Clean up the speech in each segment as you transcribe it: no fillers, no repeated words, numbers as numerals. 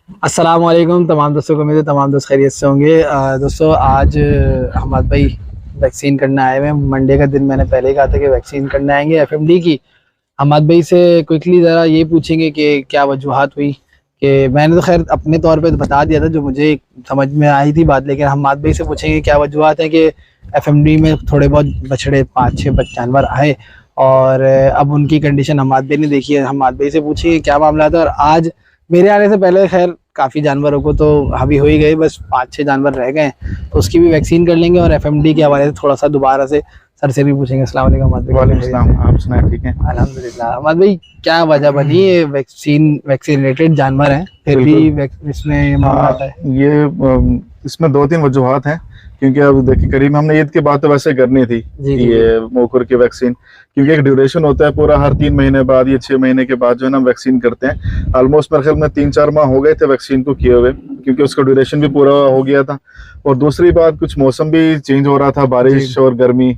अस्सलाम वालेकुम तमाम दोस्तों को, उम्मीद है तमाम दोस्त खैरियत से होंगे। दोस्तों आज हमारे भाई वैक्सीन करने आए हुए हैं। मंडे का दिन मैंने पहले ही कहा था कि वैक्सीन करने आएंगे एफएमडी की। हमाद भाई से क्विकली ज़रा ये पूछेंगे कि क्या वजूहात हुई। कि मैंने तो खैर अपने तौर पे बता दिया था जो मुझे समझ में आई थी बात, लेकिन हमाद भाई से पूछेंगे क्या वजूहात हैं कि एफएमडी में थोड़े बहुत बछड़े 5-6 जानवर आए और अब उनकी कंडीशन हमाद भाई ने देखी है। हमाद भाई से पूछेंगे क्या मामला था। और आज मेरे आने से पहले खैर काफ़ी जानवरों को तो हावी हो ही गए, बस 5-6 जानवर रह गए हैं, तो उसकी भी वैक्सीन कर लेंगे और एफएमडी के हवाले से थोड़ा सा दोबारा से सर से भी पूछेंगे। अस्सलाम वालेकुम अहमद भाई। वालेकुम सलाम, आप सुनाए? ठीक है अल्हम्दुलिल्लाह। अहमद भाई क्या वजह बनी, ये वैक्सीन रिलेटेड जानवर हैं फिर भी इसमें मामला आता है? ये इसमें 2-3 वजूहात हैं। क्योंकि अब देखिए करीब में हमने ईद के बाद तो वैसे करनी थी ये मोकुर की वैक्सीन, क्योंकि एक ड्यूरेशन होता है पूरा, हर 3 महीने बाद या 6 महीने के बाद जो है ना वैक्सीन करते हैं। ऑलमोस्ट मेरे ख्याल में 3-4 माह हो गए थे वैक्सीन को किए हुए, क्योंकि उसका ड्यूरेशन भी पूरा हो गया था। और दूसरी बात, कुछ मौसम भी चेंज हो रहा था, बारिश और गर्मी,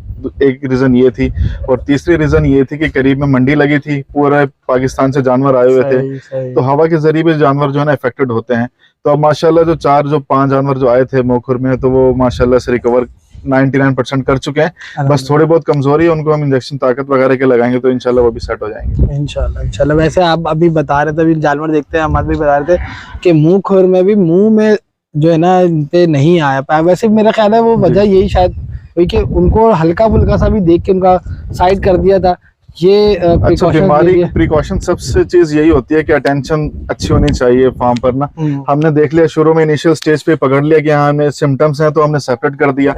एक रीजन ये थी। और तीसरी रीजन ये थी कि करीब में मंडी लगी थी, पूरे पाकिस्तान से जानवर आए हुए थे, तो हवा के जरिए भी जानवर जो है ना अफेक्टेड होते हैं। तो अब माशाल्लाह जो 5 जानवर जो आए थे मोखुर में, तो वो माशाल्लाह से रिकवर 99% कर चुके हैं। बस थोड़ी बहुत कमजोरी है, उनको हम इंजेक्शन ताकत वगैरह के लगाएंगे तो इंशाल्लाह वो भी सेट हो जाएंगे इंशाल्लाह। वैसे आप अभी बता रहे थे, अभी जानवर देखते हैं, हम भी बता रहे थे कि मुंह खुर में भी, मुंह में जो है ना इन पे नहीं आया पाया। वैसे मेरा ख्याल है वो वजह यही शायद हुई कि उनको हल्का फुल्का सा भी देख के उनका साइड कर दिया था। ये अच्छा, बीमारी प्रिकॉशन सबसे चीज यही होती है कि अटेंशन अच्छी होनी चाहिए फार्म पर ना। हमने देख लिया शुरू में, इनिशियल स्टेज पे पकड़ लिया कि हाँ हमें सिम्टम्स हैं, तो हमने सेपरेट कर दिया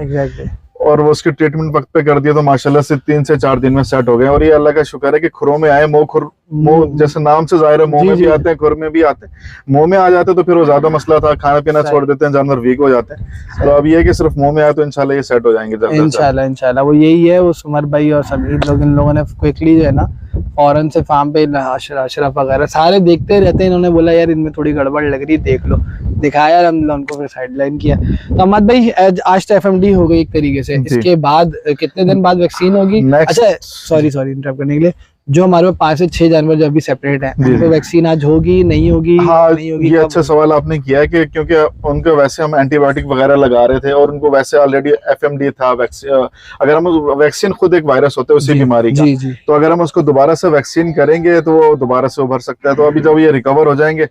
और वो उसकी ट्रीटमेंट वक्त पे कर दिया, तो माशाल्लाह से 3 से 4 दिन में सेट हो गए। और ये अल्लाह का शुक्र है कि खुरों में आए, मुंह जैसे नाम से जाहिर है, मुंह में भी आते हैं, खुर में भी आते हैं। मुंह में आ जाते तो फिर वो ज्यादा मसला था, खाना पीना छोड़ देते हैं, जानवर वीक हो जाते हैं। तो अब ये कि सिर्फ मुंह में आए तो इंशाल्लाह ये सेट हो जाएंगे इंशाल्लाह। वो यही है, वो सुमर भाई और समीर लोग, इन लोगों ने क्विकली जो है ना फौरन से फार्म पे अशरफ वगैरह सारे देखते रहते हैं। इन्होंने बोला यार इनमें थोड़ी गड़बड़ लग रही, देख लो, दिखाया, हमने उनको फिर साइडलाइन किया। तो अहमद भाई आज तो एफएमडी हो गई एक तरीके से, इसके बाद कितने दिन बाद वैक्सीन होगी? अच्छा सॉरी इंटरप्ट करने के लिए, जो हमारे 5 से 6 जानवर जो अभी सेपरेट हैं, उनको वैक्सीन आज होगी नहीं होगी? हाँ, नहीं होगी। ये अच्छा सवाल आपने किया है कि क्योंकि उनको वैसे हम एंटीबायोटिक वगैरह लगा रहे थे और उनको वैसे ऑलरेडी एफएमडी था। अगर हम वैक्सीन खुद एक वायरस होता है उसी बीमारी का, तो अगर हम उसको दोबारा से वैक्सीन करेंगे तो वो दोबारा से उभर सकता है। तो अभी जब ये रिकवर हो जाएंगे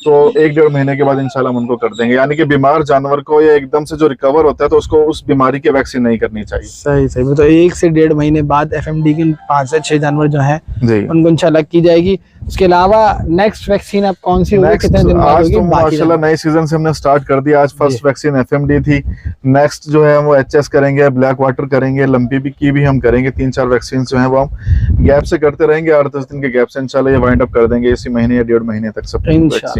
तो 1-1.5 महीने के बाद इंशाल्लाह हम उनको कर देंगे। यानी कि बीमार जानवर को या एकदम से जो रिकवर होता है तो उसको उस बीमारी की वैक्सीन नहीं करनी चाहिए। सही। तो 1 से 1.5 महीने बाद एफएमडी के 5 से 6 जानवर जो हैं उनको इंशाल्लाह की जाएगी। उसके अलावा नेक्स्ट वैक्सीन आप कौन सी होगी, कितने दिन बाद होगी? माशाल्लाह नए सीजन से हमने स्टार्ट कर दिया। आज फर्स्ट वैक्सीन एफएमडी थी। नेक्स्ट जो है वो एचएस करेंगे, ब्लैक वाटर करेंगे, लंपी की भी हम करेंगे। 3-4 वैक्सीन जो है वो हम गैप से करते रहेंगे, 8-10 दिन के गैप से इंशाल्लाह ये वाइंड अप कर देंगे इसी महीने या 1.5 महीने तक सब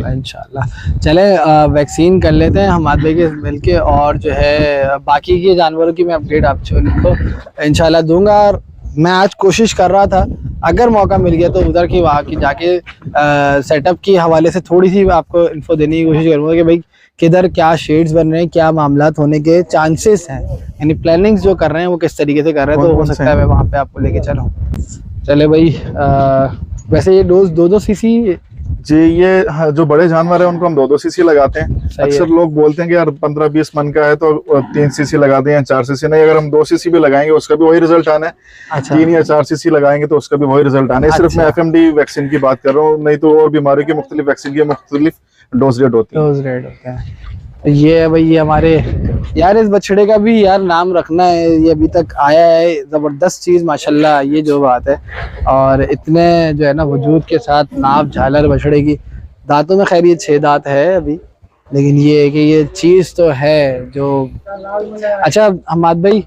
इंशाल्लाह। चले वैक्सीन कर लेते हैं हमारे भाई के मिलके, और जो है बाकी के जानवरों की मैं अपडेट आपको इंशाल्लाह दूंगा। और मैं आज कोशिश कर रहा था, अगर मौका मिल गया तो उधर की वहाँ की जाके सेटअप के हवाले से थोड़ी सी आपको इन्फो देने की कोशिश करूँगा कि भाई किधर क्या शेड्स बन रहे हैं, क्या मामलात होने के चांसेस हैं, यानी प्लानिंग्स जो कर रहे हैं वो किस तरीके से कर रहे हैं। तो हो सकता है मैं वहाँ पे आपको लेके चलूँ। चले भाई, वैसे ये डोज 2-2 सीसी जी, ये जो बड़े जानवर है उनको हम 2-2 सीसी लगाते हैं। अक्सर लोग बोलते हैं कि यार 15-20 मन का है तो 3 सीसी लगा दें या 4 सीसी। नहीं, अगर हम 2 सीसी भी लगाएंगे उसका भी वही रिजल्ट आना है। 3 या 4 सीसी लगाएंगे तो उसका भी वही रिजल्ट आना है। सिर्फ मैं एफएमडी वैक्सीन की बात कर रहा हूँ, नहीं तो और बीमारियों की मुख्तलिफ वैक्सीन की मुख्तलिफ डोज रेट होती है। ये है भाई, ये हमारे यार इस बछड़े का भी यार नाम रखना है, ये अभी तक आया है, जबरदस्त चीज माशाल्लाह, ये जो बात है। और इतने जो है ना वजूद के साथ नाप झालर बछड़े की, दांतों में खैर ये 6 दांत है अभी, लेकिन ये है कि ये चीज तो है जो। अच्छा हमाद भाई,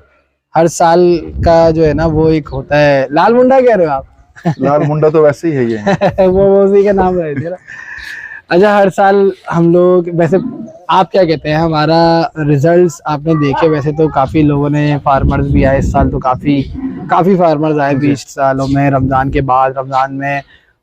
हर साल का जो है ना वो एक होता है, लाल मुंडा कह रहे हो आप? लाल मुंडा तो वैसे ही है ये वो उसी का नाम है तेरा। अच्छा, हर साल हम लोग, वैसे आप क्या कहते हैं, हमारा रिजल्ट्स आपने देखे? वैसे तो काफ़ी लोगों ने, फार्मर्स भी आए इस साल, तो काफ़ी फार्मर्स आए 20 सालों में, रमज़ान के बाद, रमज़ान में,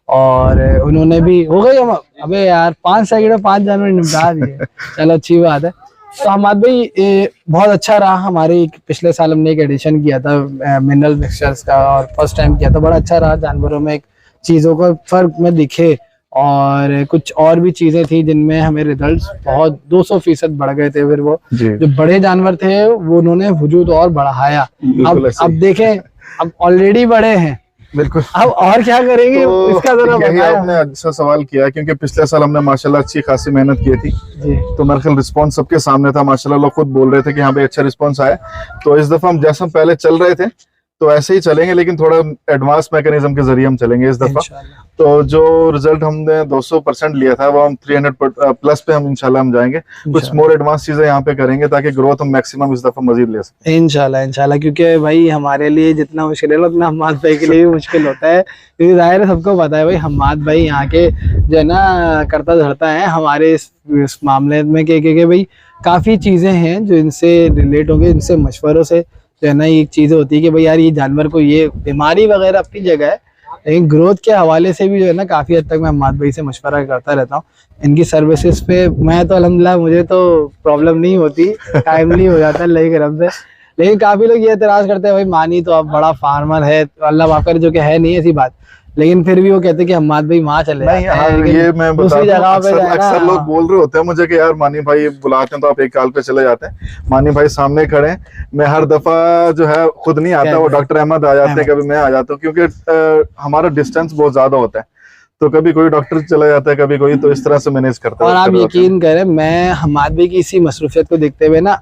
और उन्होंने भी हो गई हम, अबे यार 5 सेकंड 5 जानवर निपटा दिए। चलो अच्छी बात है। तो हमाद भाई बहुत अच्छा रहा। हमारे पिछले साल हमने एक एडिशन किया था मिनरल मिक्सचर्स का, और फर्स्ट टाइम किया था, बड़ा अच्छा रहा। जानवरों में एक चीज़ों का फर्क में दिखे और कुछ और भी चीजें थी जिनमें हमें रिजल्ट्स बहुत 200% बढ़ गए थे। फिर वो जी जो बड़े जानवर थे वो उन्होंने वजूद और बढ़ाया। बिल्कुल ऐसे अब ही। देखें, अब ऑलरेडी बड़े हैं, बिल्कुल। अब और क्या करेंगे तो इसका जरा यही बताया आपने अच्छा सवाल किया, क्योंकि पिछले साल हमने माशाल्लाह अच्छी खासी मेहनत की थी, जी। तो मेरे ख्याल रिस्पांस सबके सामने था माशाल्लाह, लोग खुद बोल रहे थे कि हाँ भाई अच्छा रिस्पांस आया। तो इस दफा हम जैसे हम पहले चल रहे थे तो ऐसे ही चलेंगे, लेकिन थोड़ा एडवांस मैकेनिज्म के जरिए हम चलेंगे इस दफा। इंशाल्लाह। तो जो रिजल्ट हमने 200% लिया था वो हम 300 प्लस पे हम इंशाल्लाह हम जाएंगे। कुछ मोर एडवांस चीजें यहाँ पे करेंगे ताकि ग्रोथ हम मैक्सिमम इस दफा मजीद ले सकें इंशाल्लाह इंशाल्लाह, क्योंकि भाई हमारे लिए जितना मुश्किल है उतना हम्माद भाई के लिए भी मुश्किल होता है, क्योंकि जाहिर है सबको पता है भाई हम्माद भाई यहाँ के जो है ना करता धरता है हमारे इस मामले में कि भाई काफ़ी चीज़ें हैं जो इनसे रिलेट होंगे, इनसे मशवरों से जो है ना ये चीज़ें होती है कि भाई यार ये जानवर को ये बीमारी वगैरह अपनी जगह है, लेकिन ग्रोथ के हवाले से भी जो है ना काफ़ी हद तक मैं हम्माद भाई से मशवरा करता रहता हूँ। इनकी सर्विसेज पे मैं तो अल्हम्दुलिल्लाह मुझे तो प्रॉब्लम नहीं होती, टाइमली हो जाता है अल्लाह की करम से। लेकिन काफ़ी लोग ये एतराज़ करते हैं भाई मानी तो अब बड़ा फार्मर है, तो अल्लाह माफ़ करे, जो कि है नहीं ऐसी बात, लेकिन फिर भी वो कहते हैं कि हम्माद भाई वहाँ चले नहीं। जाते हैं, हाँ, लेकिन ये मैं बता दूसरी दूं, जगह पे जाए ना, अक्सर लोग बोल रहे होते हैं मुझे कि यार मानी भाई बुलाते हैं तो आप एक कॉल पे चले जाते हैं। मानी भाई सामने खड़े हैं, मैं हर दफा जो है खुद नहीं आता, वो डॉक्टर अहमद आ जाते हैं, कभी मैं आ जाता हूँ, क्योंकि हमारा डिस्टेंस बहुत ज्यादा होता है, तो कभी कोई डॉक्टर चला जाता है, कभी कोई, तो इस तरह से मैनेज करता है। और आप यकीन करें मैं हम्माद भाई की इसी मसरूफियत को देखते हुए ना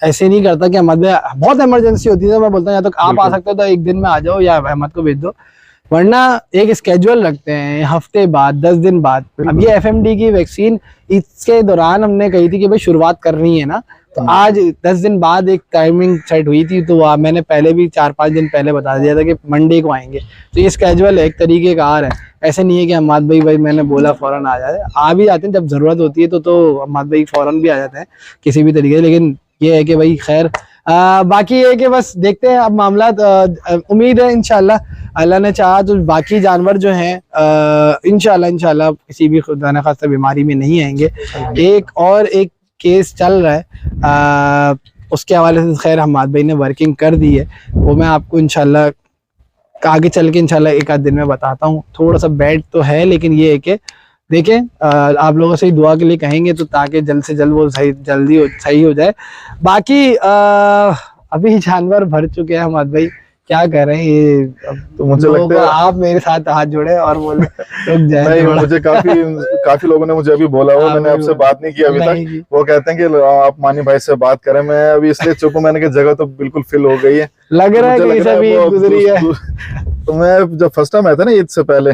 ऐसे नहीं करता कि हम्माद भाई बहुत इमरजेंसी होती है तो मैं बोलता हूँ या तो आप आ सकते हो तो एक दिन में आ जाओ या अहमद को भेज दो, वरना एक स्केड्यूल रखते हैं हफ्ते बाद 10 दिन बाद। अब ये एफएमडी की वैक्सीन इसके दौरान हमने कही थी कि भाई शुरुआत करनी है ना, तो आज 10 दिन बाद एक टाइमिंग सेट हुई थी, तो मैंने पहले भी 4-5 दिन पहले बता दिया था कि मंडे को आएंगे। तो ये स्केड्यूल एक तरीके का है, ऐसे नहीं है कि हम्माद भाई मैंने बोला फौरन आ जाए, आ भी जाते हैं जब जरूरत होती है तो हम्माद भाई फौरन भी आ जाते हैं किसी भी तरीके से। लेकिन ये है कि भाई खैर बाकी ये है कि बस देखते हैं अब मामला, उम्मीद है इंशाल्लाह अल्लाह ने चाहा तो बाकी जानवर जो हैं इंशाल्लाह किसी भी खुदा न खास्ता बीमारी में नहीं आएंगे। एक केस चल रहा है उसके हवाले से खैर हम्माद भाई ने वर्किंग कर दी है, वो मैं आपको इंशाल्लाह आगे चल के इंशाल्लाह एक आध दिन में बताता हूँ। थोड़ा सा बैड तो है, लेकिन ये है कि देखें आप लोगों से ही दुआ के लिए कहेंगे तो ताकि जल्द से जल्द वो सही हो जाए। बाकी अभी जानवर भर चुके हैं हम्माद भाई, क्या कर रहे हैं ये, तो मुझे लगता है आप मेरे साथ हाथ जोड़े और बोले रुक जाए। नहीं, मुझे काफी लोगों ने मुझे अभी बोला हुआ, मैंने आपसे बात नहीं की अभी तक, वो कहते हैं कि आप मानी भाई से बात करें। मैं अभी इसलिए चुप हूं, मैंने कहा जगह तो बिल्कुल फिल हो गई है, लग रहा है कि अभी गुजरी है। तो मैं जब फर्स्ट टाइम आया था ना ईद से पहले,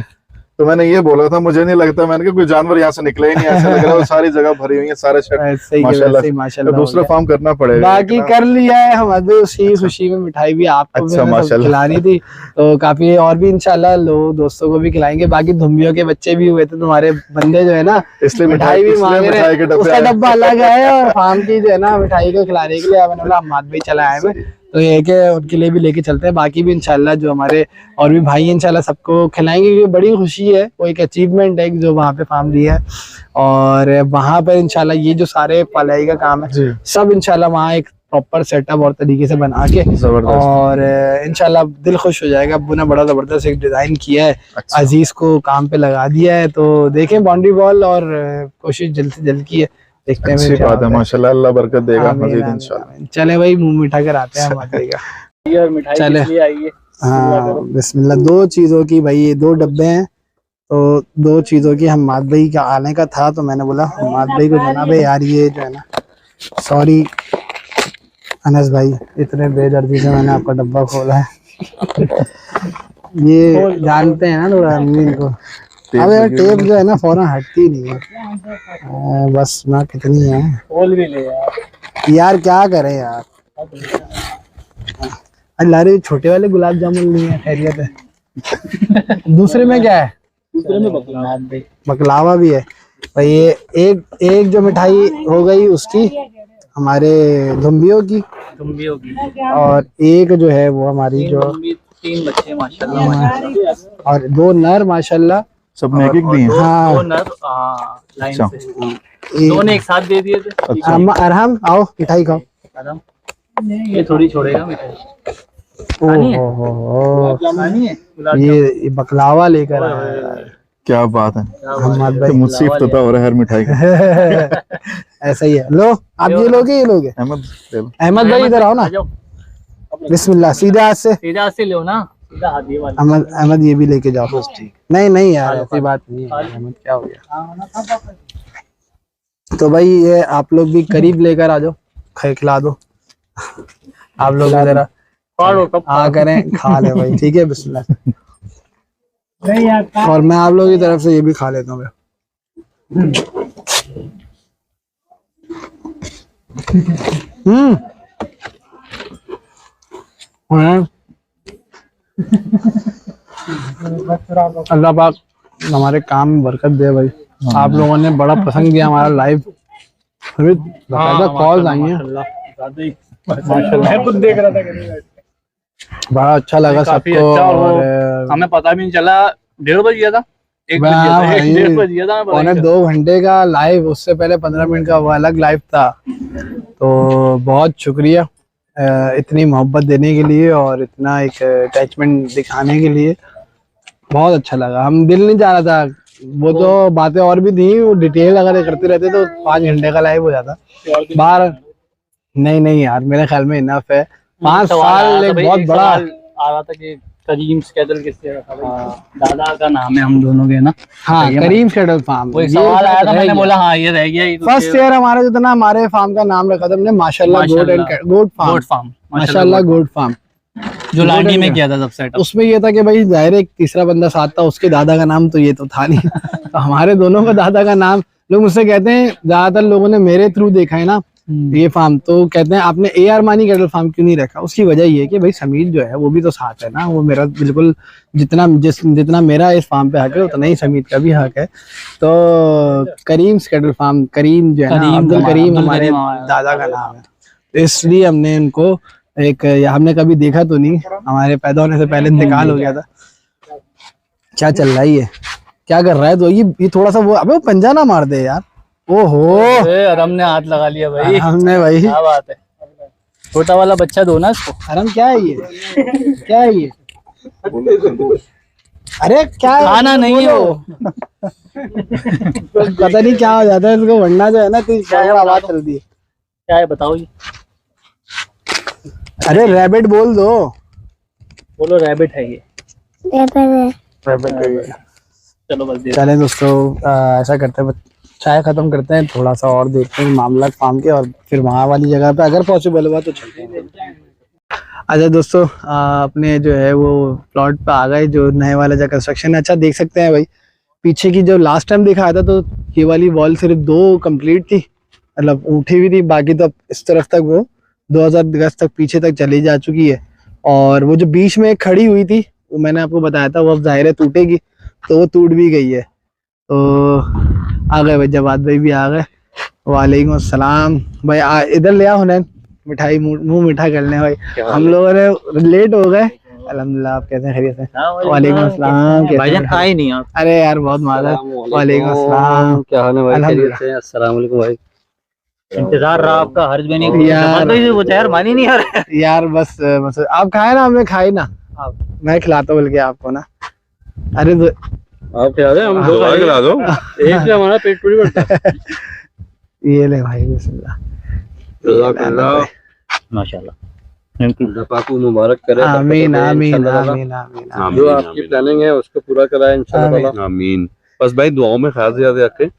तो मैंने ये बोला था मुझे नहीं लगता, मैंने कहा कोई जानवर यहाँ से निकले ही नहीं, ऐसा लग रहा है सारी जगह भरी हुई है, सारे शेड माशाल्लाह। दूसरा फार्म करना पड़ेगा। बाकी कर लिया है हमारे उसी खुशी में, मिठाई भी आपको खिलानी थी, तो काफी और भी इंशाल्लाह लोग दोस्तों को भी खिलाएंगे। बाकी धुम्बियों के बच्चे भी हुए थे तुम्हारे बंदे जो है ना, इसलिए मिठाई भी मांग रहे हैं, उसका डब्बा अलग है और फार्म की जो है ना मिठाई को खिलाने के लिए मैंने बोला हम्माद भाई चला आए में, तो ये कि उनके लिए भी लेके चलते हैं। बाकी भी इंशाल्लाह जो हमारे और भी भाई इंशाल्लाह सबको खिलाएंगे, क्योंकि बड़ी खुशी है, वो एक अचीवमेंट है जो वहाँ पे फार्म दिया है, और वहाँ पर इंशाल्लाह ये जो सारे पलाई का काम है सब इंशाल्लाह वहाँ एक प्रॉपर सेटअप और तरीके से बना के, और इंशाल्लाह दिल खुश हो जाएगा। अब्बू ने बड़ा जबरदस्त एक डिजाइन किया है, अजीज को काम पे लगा दिया है, तो देखें बाउंड्री बॉल और कोशिश जल्द से जल्द की है, देखते हैं। अच्छी बात है माशाल्लाह, अल्लाह बरकत देगा मजीद इंशाल्लाह। चले भाई मुंह मीठा कराते हैं हमारे का। चले हाँ बिस्मिल्लाह। 2 चीजों की भाई, ये 2 डब्बे हैं, तो 2 चीजों की हम्माद भाई का आने का था, तो मैंने बोला हम्माद भाई को जनाब यार ये जो है ना, सॉरी अनस भाई इतने बेदर्दी से मैंने आपका डब्बा खोला है। ये जानते हैं ना थोड़ा अमीन को, अब यार टेप जो है ना फौरन हटती नहीं है, बस ना कितनी है खोल भी ले यार क्या करें यार। अल्लाह रे छोटे वाले गुलाब जामुन नहीं है, खैरियत है। दूसरे में क्या है? दूसरे में बकलावा भी है भाई। ये एक जो मिठाई हो गई उसकी हमारे धुम्बियों की, और एक जो है वो हमारी जो 3 बच्चे माशाल्लाह, और 2 नर माशाल्लाह, सबने एक दिए। हाँ 2 नर लाइन से, 2 ने एक साथ दे दिए थे। अरहम आओ मिठाई खाओ, ये थोड़ी छोड़ेगा मिठाई। ओहो ये बकलावा लेकर आया, क्या बात है, हमाद तो भाई मुझसे इफ्तिताह हो रहा है हर मिठाई का। ऐसा ही है। लो आप ये लोगे, ये लोगे। अहमद ले लो। अहमद भाई इधर आओ ना। आ जाओ, बिस्मिल्लाह, सीधा हाथ से। सीधा से लो ना, सीधा हाथ ये वाला। अहमद, अहमद ये भी लेके जाओ बस। ठीक, नहीं नहीं यार ऐसी बात नहीं है अहमद, क्या हो गया। तो भाई ये आप लोग भी करीब लेकर आ जाओ, खिला दो आप लोग भी जरा फाड़ो कब आ करें, खा ले भाई। ठीक है, बिस्मिल्लाह। और मैं आप लोगों की तरफ से ये भी खा लेता हूँ। अल्लाह पाक हमारे काम में बरकत दे भाई। आप लोगों ने बड़ा पसंद किया हमारा लाइव, बकायदा कॉल्स आई हैं, मैं खुद देख रहा था, बड़ा अच्छा लगा काफी सबको। अच्छा। और और हमें पता भी नहीं चला, 1:30 बज गया था, 1 बज गया था, भाई, 1:30 बज गया था, पौने 2 घंटे का लाइव, उससे पहले 15 मिनट का वो अलग लाइव था। तो बहुत शुक्रिया इतनी मोहब्बत देने के लिए और इतना एक अटैचमेंट दिखाने के लिए, बहुत अच्छा लगा। हम दिल नहीं चाह रहा था, वो तो बातें और भी थी, वो डिटेल अगर करते रहते तो 5 घंटे का लाइव हो जाता बाहर। नहीं यार, मेरे ख्याल में इनफ है। 5 साल एक बहुत बड़ा आ रहा था कि करीम स्केडल किससे रखा भाई, दादा का नाम है हम दोनों के ना। हाँ, करीम शेडल फार्म, वही सवाल आया था, मैंने बोला हाँ ये रह गया। फर्स्ट ईयर हमारा जितना हमारे फार्म का नाम रखा था हमने, माशाल्लाह गोड फार्म, माशाल्लाह गोड फार्म, जो लांडी में किया था सब सेटअप। उसमें ये था कि भाई जाहिर एक तीसरा बंदा साथ था, उसके दादा का नाम तो ये तो था नहीं। तो हमारे दोनों का दादा का नाम, लोग मुझसे कहते हैं, ज्यादातर लोगों ने मेरे थ्रू देखा है ना ये फार्म, तो कहते हैं आपने ए आर मानी कैटल फार्म क्यों नहीं रखा। उसकी वजह ये है कि भाई समीर जो है वो भी तो साथ है ना, वो मेरा बिल्कुल जितना मेरा इस फार्म पे हक है उतना ही समीर का भी हक है। तो करीम कैटल फार्म, करीम जो है ना, अब्दुल करीम हमारे दादा का नाम है, तो इसलिए हमने उनको एक, हमने कभी देखा तो नहीं, हमारे पैदा होने से पहले इंतकाल हो गया था। क्या चल रहा है ये, क्या कर रहा है? तो ये थोड़ा सा वो, अबे वो पंजा ना मार दे यार। ओहो, अरम ने हाथ लगा लिया भाई, हमने भाई, क्या बात है। छोटा वाला बच्चा दो ना इसको। अरम क्या है ये, क्या है ये? अरे क्या है? खाना नहीं है वो। पता नहीं क्या हो जाता है इसको, वरना जो है ना तो आवाज चलती है। क्या है बताओ ये? अरे रैबिट बोल दो। बोलो रैबिट है ये। रैबिट है ये। चलो बस दे। चलें दोस्तों, ऐसा करते हैं, चाय खत्म करते हैं, थोड़ा सा और देखते हैं मामला फार्म के, और फिर वहाँ वाली जगह पे अगर पॉसिबल हुआ तो चलते हैं। अच्छा दोस्तों, अपने जो है वो प्लॉट पे आ गए, जो नए वाला जो कंस्ट्रक्शन है। अच्छा देख सकते हैं भाई, पीछे की जो लास्ट टाइम दिखाया था तो ये वाली वॉल सिर्फ 2 कंप्लीट थी, मतलब उठी हुई थी, बाकी तो इस तरफ तक वो 2000 गज तक पीछे तक चली जा चुकी है। और वो जो बीच में खड़ी हुई थी, वो मैंने आपको बताया था, वो अब जाहिर है टूटेगी, तो वो टूट भी गई है। तो आ गए भाई, जवाद भाई भी आ गए। वालेकुम अस्सलाम भाई, इधर ले आओ हुनैन, मिठाई मुंह मीठा करने भाई। हम लोगों ने लेट हो गए, अल्हम्दुलिल्लाह। आप कैसे हैं, खैरियत से? वालेकुम अस्सलाम। भाईजान आए नहीं आप? अरे यार बहुत माजरत। वालेकुम अस्सलाम, क्या हाल है भाई? अल्हम्दुलिल्लाह। खैरियत से? अस्सलाम वालेकुम भाई। इंतजार रहा आपका, हर्ज भी नहीं यार। वो यार मानी नहीं आ रहा यार बस आप खाए ना, हमें खाए ना आप, मैं खिलाता हूँ बल्कि आपको ना। अरे आप क्या हम दो खिला दो, एक से हमारा पेट पूरी भरता है। ये ले भाई, बिस्मिल्लाह। माशाल्लाह। अल्लाह पाक को मुबारक करे। आमीन आमीन आमीन आमीन। जो आपकी प्लानिंग है उसको पूरा कराए इंशाल्लाह। आमीन। बस भाई दुआओं में खास याद रखें,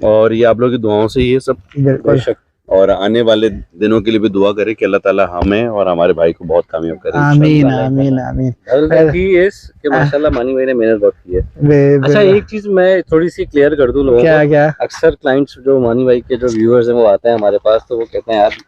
और ये आप लोगों की दुआओं से ये सब, बिल्कुल। और आने वाले दिनों के लिए भी दुआ करें कि अल्लाह ताला हमें और हमारे भाई को बहुत कामयाब करे। आमीन आमीन आमीन। कि माशाल्लाह मानी भाई ने मेहनत बहुत की है। अच्छा एक चीज मैं थोड़ी सी क्लियर कर दूं लोगों क्या को। क्या? अक्सर क्लाइंट्स जो मानी भाई के जो व्यूअर्स हैं वो आते हैं हमारे पास, तो वो कहते हैं यार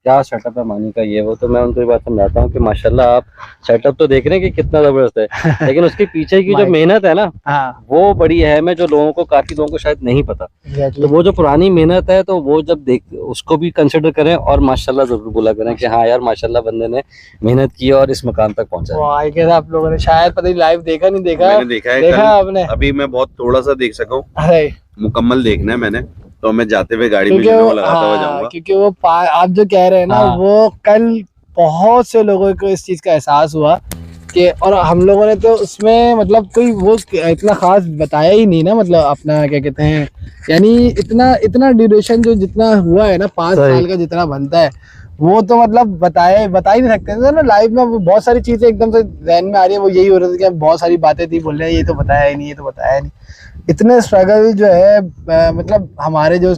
क्या सेटअप है मानी का, ये वो। तो मैं उनको ये बात समझाता हूँ कि माशाल्लाह आप सेटअप तो देख रहे हैं कि कितना जबरदस्त है, लेकिन उसके पीछे की जो मेहनत है ना, हाँ, वो बड़ी अहम है, जो लोगों को, काफी लोगों को शायद नहीं पता। तो वो जो पुरानी मेहनत है, तो वो जब देख उसको भी कंसिडर करें और माशाल्लाह जरूर बोला करें कि हाँ यार माशाल्लाह बंदे ने मेहनत की और इस मकाम तक पहुंचा। वाह, कैसा आप लोगों ने शायद पता नहीं लाइव देखा नहीं देखा? मैंने देखा है, देखा कल, आपने? अभी मैं बहुत थोड़ा सा देख सका हूँ, अरे मुकम्मल देखना है मैंने, तो मैं जाते हुए गाड़ी में क्योंकि जो वो, लगाता हुआ जाऊंगा। क्योंकि वो आप जो कह रहे हैं ना, हाँ। वो कल बहुत से लोगों को इस चीज का एहसास हुआ कि और हम लोगों ने तो उसमें मतलब कोई वो इतना खास बताया ही नहीं ना, मतलब अपना क्या कहते हैं, यानी इतना ड्यूरेशन जो जितना हुआ है ना 5 साल का जितना बनता है वो तो मतलब बता ही नहीं सकते थे ना। लाइफ में बहुत सारी चीजें एकदम से ध्यान में आ रही है, वो यही हो रहा था कि बहुत सारी बातें थी, बोल रहे हैं ये तो बताया ही नहीं, ये तो बताया ही नहीं। इतने स्ट्रगल जो है मतलब हमारे जो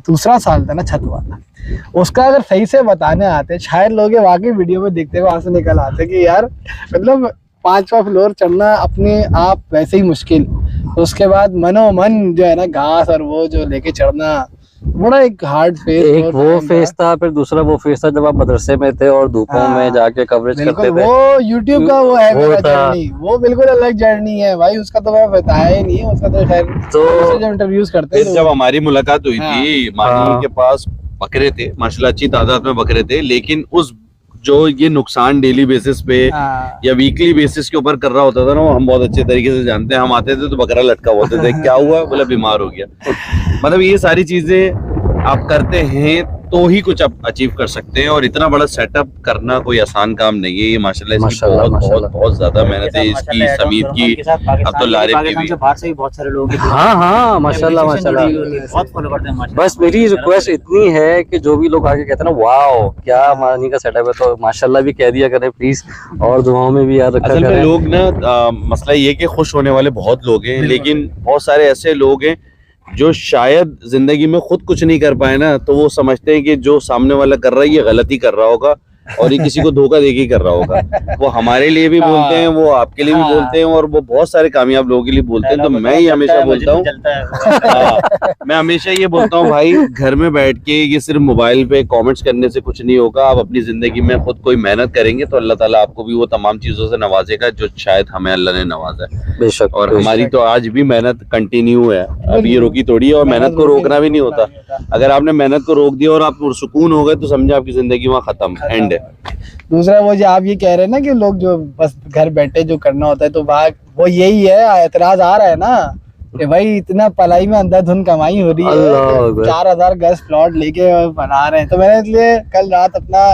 दूसरा साल था ना छत वाला, उसका अगर सही से बताने आते शायद लोग वाकई वीडियो में देखते हुए आंसू निकल आते कि यार मतलब 5वां फ्लोर चढ़ना अपने आप वैसे ही मुश्किल, तो उसके बाद मनोमन जो है ना घास और वो जो लेके चढ़ना बड़ा एक हार्ड फेज। एक वो फेज था, फिर दूसरा वो फेज था जब आप मदरसे में थे और धूपों में जाके कवरेज करते थे। वो यूट्यूब का वो है मेरा जर्नी, वो बिल्कुल अलग जर्नी है भाई, उसका तो मैं बताया ही नहीं है, उसका तो खैर तो जब इंटरव्यूज करते फिर जब हमारी मुलाकात हुई थी, मानी के पास बकरे थे माशाल्लाह, अच्छी तादाद में बकरे थे, लेकिन उस जो ये नुकसान डेली बेसिस पे या वीकली बेसिस के ऊपर कर रहा होता था ना, वो हम बहुत अच्छे तरीके से जानते हैं। हम आते थे तो बकरा लटका होते थे, क्या हुआ बोला बीमार हो गया। मतलब ये सारी चीजें आप करते हैं तो ही कुछ आप अचीव कर सकते हैं, और इतना बड़ा सेटअप करना कोई आसान काम नहीं है। ये माशाल्लाह इसकी बहुत ज्यादा मेहनत है इसकी, समीर की। अब तो लारे पाकिस्तान से बाहर से भी बहुत सारे लोग हाँ माशाल्लाह बहुत फॉलो करते हैं। बस मेरी रिक्वेस्ट इतनी है कि जो भी लोग आगे कहते हैं ना वाओ क्या मानी का सेटअप है, तो माशाल्लाह भी कह दिया करें प्लीज, और दुआओं में भी याद रखा असल में करें। लोग ना मसला ये कि खुश होने वाले बहुत लोग हैं, लेकिन बहुत सारे ऐसे लोग हैं जो शायद जिंदगी में खुद कुछ नहीं कर पाए ना, तो वो समझते हैं कि जो सामने वाला कर रहा है ये गलती कर रहा होगा और ये किसी को धोखा देके ही कर रहा होगा। वो हमारे लिए भी बोलते हैं, वो आपके लिए भी बोलते हैं, और वो बहुत सारे कामयाब लोगों के लिए बोलते हैं। तो मैं ही हमेशा बोलता हूँ, मैं हमेशा ये बोलता हूँ भाई, घर में बैठ के ये सिर्फ मोबाइल पे कमेंट्स करने से कुछ नहीं होगा। आप अपनी जिंदगी में खुद कोई मेहनत करेंगे तो अल्लाह ताला आपको भी वो तमाम चीजों से नवाजेगा जो शायद हमें अल्लाह ने नवाजा है। बेशक। और हमारी तो आज भी मेहनत कंटिन्यू है, अब ये रुकी थोड़ी है, और मेहनत को रोकना भी नहीं होता। अगर आपने मेहनत को रोक दिया और आप पुरसुकून हो गए तो समझे आपकी जिंदगी वहाँ खत्म, एंड है। दूसरा वो जो आप ये कह रहे हैं ना कि लोग जो बस घर बैठे जो करना होता है, तो वो यही है, एतराज आ रहा है ना कि भाई इतना पलाई में अंधाधुन कमाई हो रही है, 4000 गज प्लॉट लेके बना रहे हैं। तो मैंने इसलिए कल रात अपना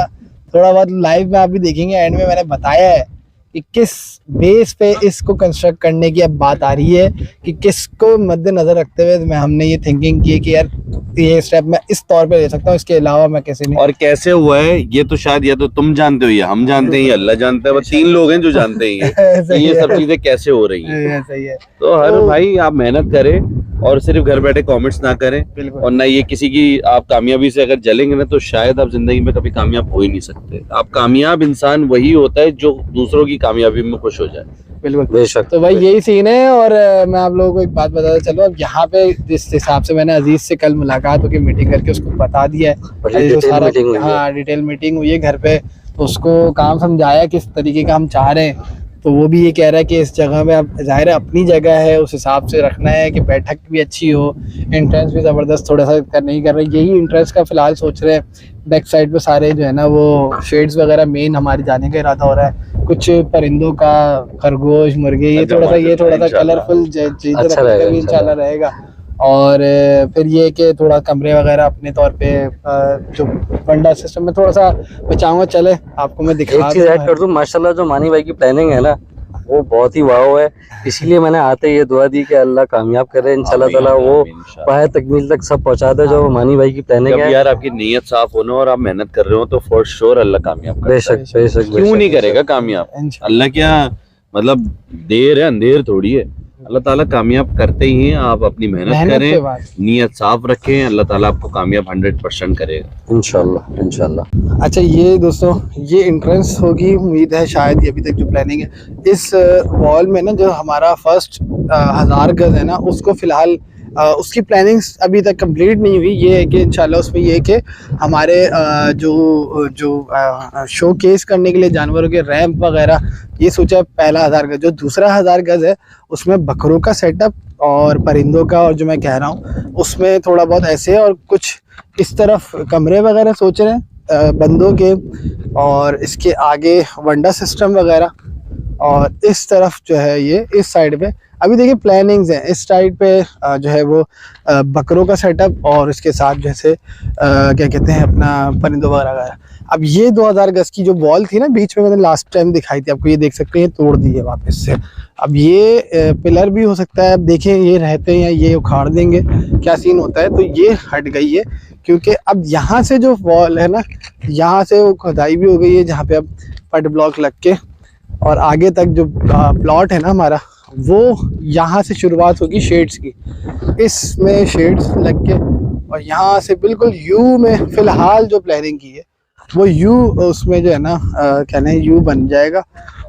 थोड़ा बहुत लाइव में आप भी देखेंगे एंड में मैंने बताया है कि किस बेस पे इसको कंस्ट्रक्ट करने की अब बात आ रही है, कि किसको मद्देनजर रखते हुए हमने ये थिंकिंग की है कि यार ये स्टेप मैं इस तौर पे ले सकता हूँ, इसके अलावा मैं कैसे नहीं। और कैसे हुआ है ये तो शायद या तो तुम जानते हो या हम जानते हैं या अल्लाह जानता है, बस 3 लोग हैं जो जानते हैं कि ये सब चीजें कैसे हो रही हैं। सही है। तो हर भाई आप मेहनत करें और सिर्फ घर बैठे कमेंट्स ना करें, और ना ये किसी की आप कामयाबी से अगर जलेंगे ना तो शायद आप जिंदगी में कभी कामयाब हो ही नहीं सकते। आप कामयाब इंसान वही होता है जो दूसरों की कामयाबी में खुश हो जाए। बिल्कुल बेशक। तो भाई यही सीन है। और मैं आप लोगों को एक बात बताता चलो, अब यहाँ पे जिस हिसाब से मैंने अजीज से कल मुलाकात होकर मीटिंग करके उसको बता दिया है, जो सारा डिटेल मीटिंग हुई है घर पे, तो उसको काम समझाया किस तरीके का हम चाह रहे हैं। तो वो भी ये कह रहा है कि इस जगह में अब जाहिर है अपनी जगह है, उस हिसाब से रखना है कि बैठक भी अच्छी हो, एंट्रेंस भी ज़बरदस्त थोड़ा सा नहीं कर रहे, यही एंट्रेंस का फिलहाल सोच रहे हैं। बैक साइड पे सारे जो है ना वो शेड्स वगैरह मेन हमारे जाने का इरादा हो रहा है, कुछ परिंदों का, खरगोश, मुर्गे, ये थोड़ा सा कलरफुल चीज़ें रखने का भी इंशाल्लाह रहेगा। और फिर ये कि थोड़ा कमरे वगैरह अपने तौर पे जो फंडा सिस्टम में थोड़ा सा बचाऊंगा। चले आपको मैं दिखा एक चीज ऐड कर दूं, माशाल्लाह जो मानी भाई की प्लानिंग है ना वो बहुत ही वाव है, इसीलिए मैंने आते ही ये दुआ दी कि अल्लाह कामयाब करे इंशाल्लाह ताला, वो पाए तकमील तक सब पहुंचा दे जो मानी भाई की प्लानिंग है। यार आपकी नीयत साफ होना और आप मेहनत कर रहे हो तो फॉर श्योर अल्लाह कामयाब करता है। बेशक बेशक। क्यों नहीं करेगा कामयाब अल्लाह, क्या मतलब देर है अंधेर थोड़ी है, अल्लाह ताला कामयाब करते ही हैं। आप अपनी मेहनत करें, नीयत साफ रखें, अल्लाह ताला आपको कामयाब 100% करेगा इंशाल्लाह इंशाल्लाह। अच्छा ये दोस्तों ये एंट्रेंस होगी, उम्मीद है शायद ये अभी तक जो प्लानिंग है इस वॉल में ना जो हमारा फर्स्ट 1000 गज है ना उसको फिलहाल उसकी प्लानिंग्स अभी तक कंप्लीट नहीं हुई। ये है कि इंशाल्लाह उसमें ये है कि हमारे जो शो केस करने के लिए जानवरों के रैंप वगैरह ये सोचा है पहला 1000 गज। जो दूसरा 1000 गज है उसमें बकरों का सेटअप और परिंदों का, और जो मैं कह रहा हूँ उसमें थोड़ा बहुत ऐसे, और कुछ इस तरफ कमरे वगैरह सोच रहे हैं बंदों के, और इसके आगे वंडा सिस्टम वगैरह, और इस तरफ जो है ये इस साइड पे अभी देखिए प्लानिंग्स हैं। इस साइड पे जो है वो बकरों का सेटअप, और इसके साथ जैसे क्या कहते हैं अपना परिंदों वगैरह का। अब ये 2000 गज की जो वॉल थी ना बीच में, मैंने लास्ट टाइम दिखाई थी आपको, ये देख सकते हैं, ये तोड़ दी है वापस से। अब ये पिलर भी हो सकता है, अब देखें ये रहते हैं या ये उखाड़ देंगे, क्या सीन होता है। तो ये हट गई है क्योंकि अब यहाँ से जो वॉल है ना, यहाँ से वो खुदाई भी हो गई है, जहाँ पे अब पट ब्लॉक लग के और आगे तक जो प्लॉट है ना हमारा, वो यहाँ से शुरुआत होगी शेड्स की, इसमें शेड्स लग के और यहाँ से बिल्कुल यू में फिलहाल जो प्लानिंग की है वो यू, उसमें जो है ना कहना है यू बन जाएगा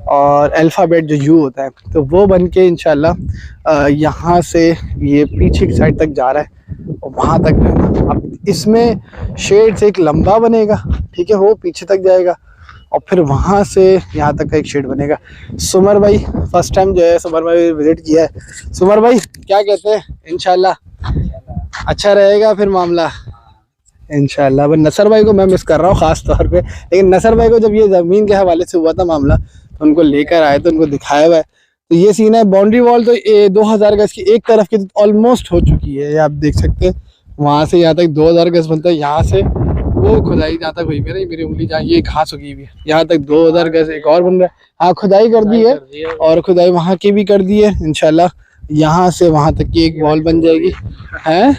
और अल्फ़ाबेट जो यू होता है तो वो बन के इंशाल्लाह यहाँ से ये पीछे की साइड तक जा रहा है और वहाँ तक जो है ना, अब इसमें शेड्स एक लंबा बनेगा, ठीक है, वो पीछे तक जाएगा और फिर वहाँ से यहाँ तक का एक शेड बनेगा। सुमर भाई फर्स्ट टाइम जो है सुमर भाई विजिट किया है। सुमर भाई क्या कहते हैं, इंशाल्लाह अच्छा रहेगा फिर मामला इंशाल्लाह। पर नसर भाई को मैं मिस कर रहा हूँ ख़ास तौर पे, लेकिन नसर भाई को जब ये ज़मीन के हवाले से हुआ था मामला तो उनको लेकर आए, तो उनको दिखाया हुआ है। तो ये सीन है, बाउंड्री वॉल तो 2000 गज की एक तरफ की ऑलमोस्ट हो चुकी है, ये आप देख सकते हैं। वहाँ से यहाँ तक 2000 गज बनता है, यहाँ से वो खुदाई जहाँ तक हुई है ना, मेरी उंगली जहाँ ये घास उगी हुई है, यहाँ तक 2000 गज एक और बन रहा है। हाँ खुदाई कर दी है और खुदाई वहाँ की भी कर दी है, इंशाल्लाह यहाँ से वहाँ तक की एक वॉल बन जाएगी है।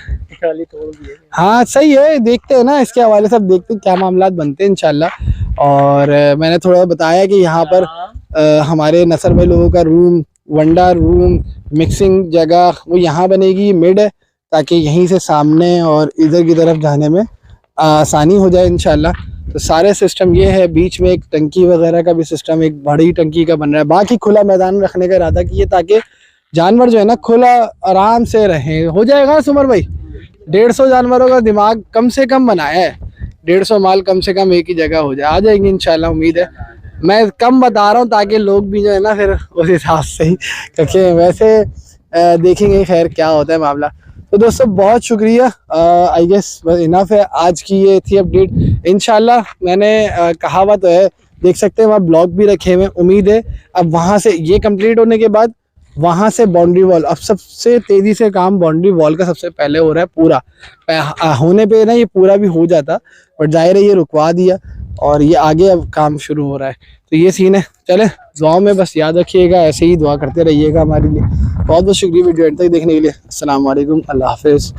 हाँ सही है, देखते हैं ना इसके हवाले से, अब देखते हैं क्या मामलात बनते हैं इंशाल्लाह। और मैंने थोड़ा बताया कि यहाँ पर हमारे नसर भाई लोगों का रूम, वंडा रूम, मिक्सिंग जगह वो यहाँ बनेगी, मिड है, ताकि यहीं से सामने और इधर की तरफ जाने में आसानी हो जाए इंशाल्लाह। तो सारे सिस्टम ये है, बीच में एक टंकी वगैरह का भी सिस्टम एक बड़ी टंकी का बन रहा है। बाकी खुला मैदान रखने का इरादा किए ताकि जानवर जो है ना खुला आराम से रहें। हो जाएगा सुमर भाई, 150 जानवरों का दिमाग कम से कम बनाया है, 150 माल कम से कम एक ही जगह हो जाए, आ जाएंगे इंशाल्लाह, उम्मीद है। मैं कम बता रहा हूँ ताकि लोग भी जो है ना फिर उस हिसाब से ही, क्योंकि वैसे देखेंगे खैर क्या होता है मामला। तो दोस्तों बहुत शुक्रिया, आई गेस बस इनफ है, आज की ये थी अपडेट। इंशाल्लाह मैंने कहा हुआ तो है, देख सकते हैं वहाँ ब्लॉक भी रखे हुए, उम्मीद है अब वहाँ से ये कंप्लीट होने के बाद वहाँ से बाउंड्री वॉल, अब सबसे तेज़ी से काम बाउंड्री वॉल का सबसे पहले हो रहा है। पूरा होने पे ना ये पूरा भी हो जाता, बट जाहिर है ये रुकवा दिया और ये आगे अब काम शुरू हो रहा है। तो ये सीन है, चले दुआओं में बस याद रखिएगा, ऐसे ही दुआ करते रहिएगा हमारे लिए। बहुत बहुत शुक्रिया वीडियो एंड तक देखने के लिए। अस्सलाम वालेकुम, अल्लाह हाफिज़।